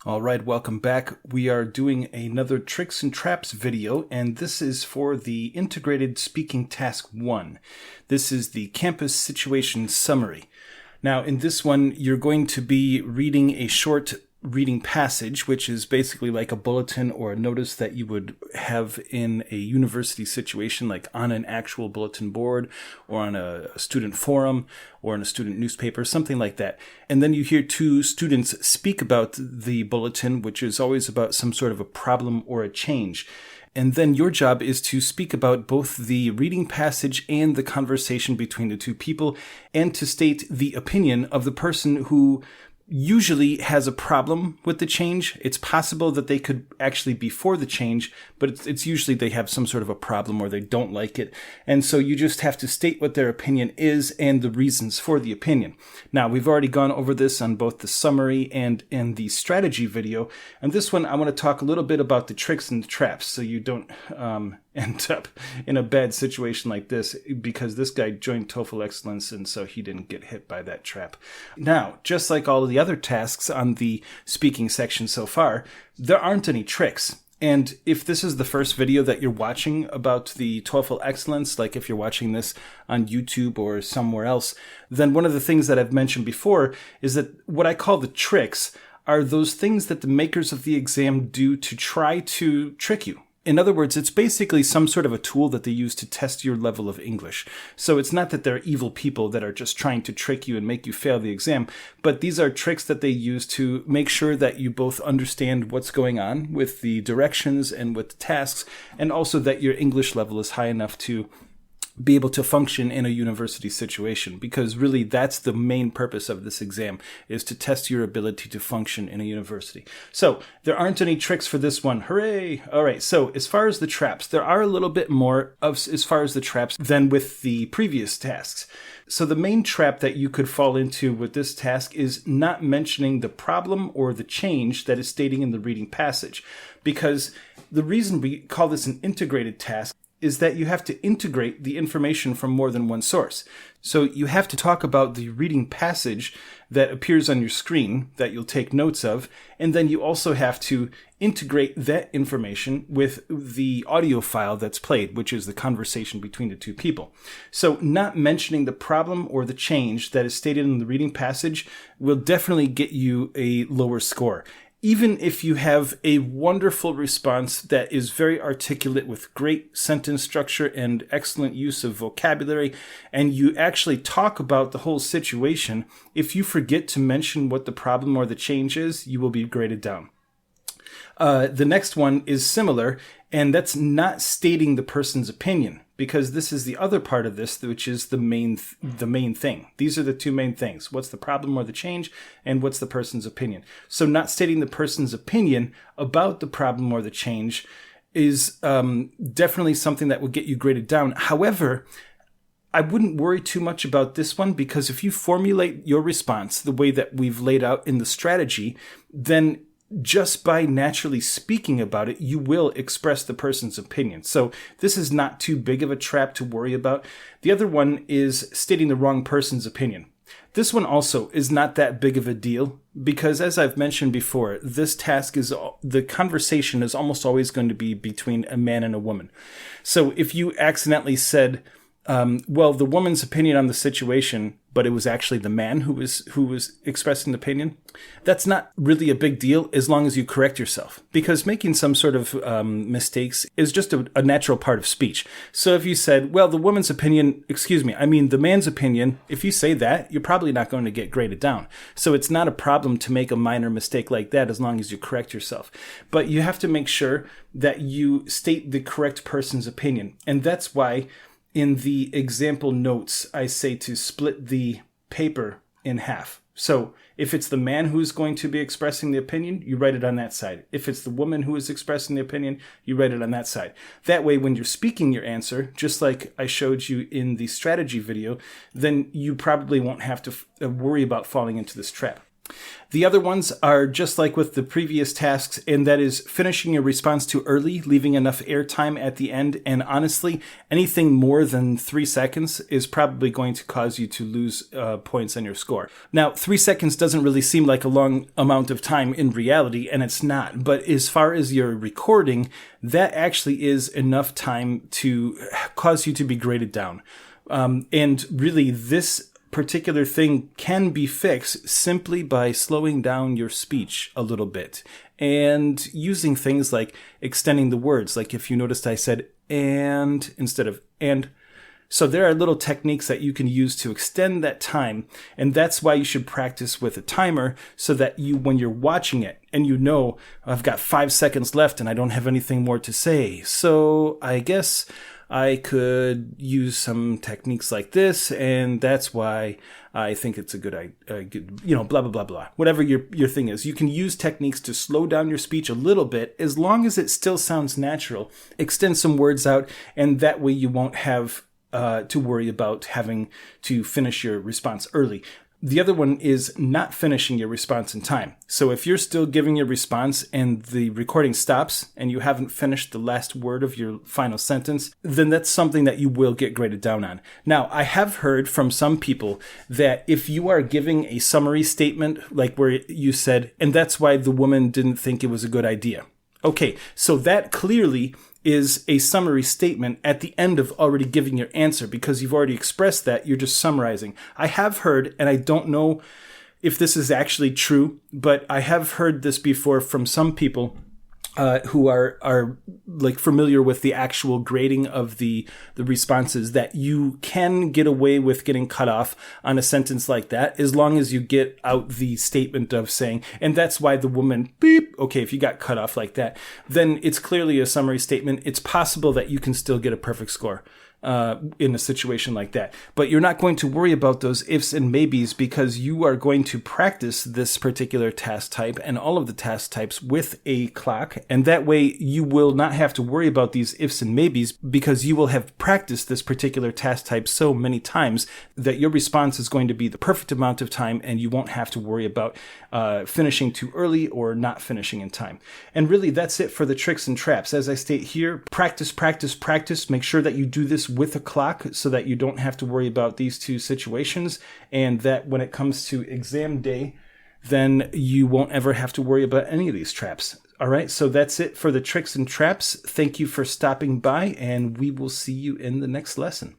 All right, welcome back. We are doing another tricks and traps video, and this is for the integrated speaking task 1. This is the campus situation summary. Now, in this one, you're going to be reading a short reading passage, which is basically like a bulletin or a notice that you would have in a university situation, like on an actual bulletin board or on a student forum or in a student newspaper, something like that. And then you hear two students speak about the bulletin, which is always about some sort of a problem or a change. And then your job is to speak about both the reading passage and the conversation between the two people, and to state the opinion of the person who usually has a problem with the change. It's possible that they could actually be for the change, but it's usually they have some sort of a problem or they don't like it. And so you just have to state what their opinion is and the reasons for the opinion. Now, we've already gone over this on both the summary and in the strategy video. And this one, I want to talk a little bit about the tricks and the traps so you don't end up in a bad situation like this, because this guy joined TOEFL Excellence and so he didn't get hit by that trap. Now, just like all of the other tasks on the speaking section so far, there aren't any tricks. And if this is the first video that you're watching about the TOEFL Excellence, like if you're watching this on YouTube or somewhere else, then one of the things that I've mentioned before is that what I call the tricks are those things that the makers of the exam do to try to trick you. In other words, it's basically some sort of a tool that they use to test your level of English. So it's not that they're evil people that are just trying to trick you and make you fail the exam, but these are tricks that they use to make sure that you both understand what's going on with the directions and with the tasks, and also that your English level is high enough to be able to function in a university situation, because really that's the main purpose of this exam, is to test your ability to function in a university. So there aren't any tricks for this one. Hooray! All right, so as far as the traps, there are a little bit more as far as the traps than with the previous tasks. So the main trap that you could fall into with this task is not mentioning the problem or the change that is stating in the reading passage, because the reason we call this an integrated task is that you have to integrate the information from more than one source. So you have to talk about the reading passage that appears on your screen that you'll take notes of, and then you also have to integrate that information with the audio file that's played, which is the conversation between the two people. So not mentioning the problem or the change that is stated in the reading passage will definitely get you a lower score. Even if you have a wonderful response that is very articulate with great sentence structure and excellent use of vocabulary, and you actually talk about the whole situation, if you forget to mention what the problem or the change is, you will be graded down. The next one is similar, and that's not stating the person's opinion, because this is the other part of this, which is the main thing. These are the two main things. What's the problem or the change, and what's the person's opinion? So not stating the person's opinion about the problem or the change is definitely something that will get you graded down. However, I wouldn't worry too much about this one, because if you formulate your response the way that we've laid out in the strategy, then just by naturally speaking about it, you will express the person's opinion. So this is not too big of a trap to worry about. The other one is stating the wrong person's opinion. This one also is not that big of a deal, because as I've mentioned before, this task is, the conversation is almost always going to be between a man and a woman. So if you accidentally said, well, the woman's opinion on the situation, but it was actually the man who was expressing the opinion, that's not really a big deal as long as you correct yourself, because making some sort of mistakes is just a natural part of speech. So if you said, well, the woman's opinion, the man's opinion, if you say that, you're probably not going to get graded down. So it's not a problem to make a minor mistake like that as long as you correct yourself. But you have to make sure that you state the correct person's opinion. And that's why in the example notes, I say to split the paper in half. So if it's the man who is going to be expressing the opinion, you write it on that side. If it's the woman who is expressing the opinion, you write it on that side. That way, when you're speaking your answer, just like I showed you in the strategy video, then you probably won't have to worry about falling into this trap. The other ones are just like with the previous tasks, and that is finishing your response too early, leaving enough airtime at the end. And honestly, anything more than 3 seconds is probably going to cause you to lose points on your score. Now, 3 seconds doesn't really seem like a long amount of time in reality, and it's not. But as far as your recording, that actually is enough time to cause you to be graded down. And really, this particular thing can be fixed simply by slowing down your speech a little bit and using things like extending the words. Like if you noticed I said and instead of and. So there are little techniques that you can use to extend that time. And that's why you should practice with a timer so that when you're watching it and you know, I've got 5 seconds left and I don't have anything more to say. So I guess I could use some techniques like this, and that's why I think it's a good idea, blah, blah, blah, blah. Whatever your thing is. You can use techniques to slow down your speech a little bit, as long as it still sounds natural. Extend some words out, and that way you won't have to worry about having to finish your response early. The other one is not finishing your response in time. So if you're still giving your response and the recording stops and you haven't finished the last word of your final sentence, then that's something that you will get graded down on. Now, I have heard from some people that if you are giving a summary statement, like where you said, and that's why the woman didn't think it was a good idea. Okay, so that clearly is a summary statement at the end of already giving your answer, because you've already expressed that, you're just summarizing. I have heard, and I don't know if this is actually true, but I have heard this before from some people who are like familiar with the actual grading of the responses, that you can get away with getting cut off on a sentence like that as long as you get out the statement of saying, and that's why the woman beep. Okay, if you got cut off like that, then it's clearly a summary statement. It's possible that you can still get a perfect score in a situation like that. But you're not going to worry about those ifs and maybes, because you are going to practice this particular task type and all of the task types with a clock. And that way you will not have to worry about these ifs and maybes, because you will have practiced this particular task type so many times that your response is going to be the perfect amount of time, and you won't have to worry about finishing too early or not finishing in time. And really, that's it for the tricks and traps. As I state here, practice, practice, practice. Make sure that you do this with a clock so that you don't have to worry about these two situations, and that when it comes to exam day, then you won't ever have to worry about any of these traps. All right, so that's it for the tricks and traps. Thank you for stopping by, and we will see you in the next lesson.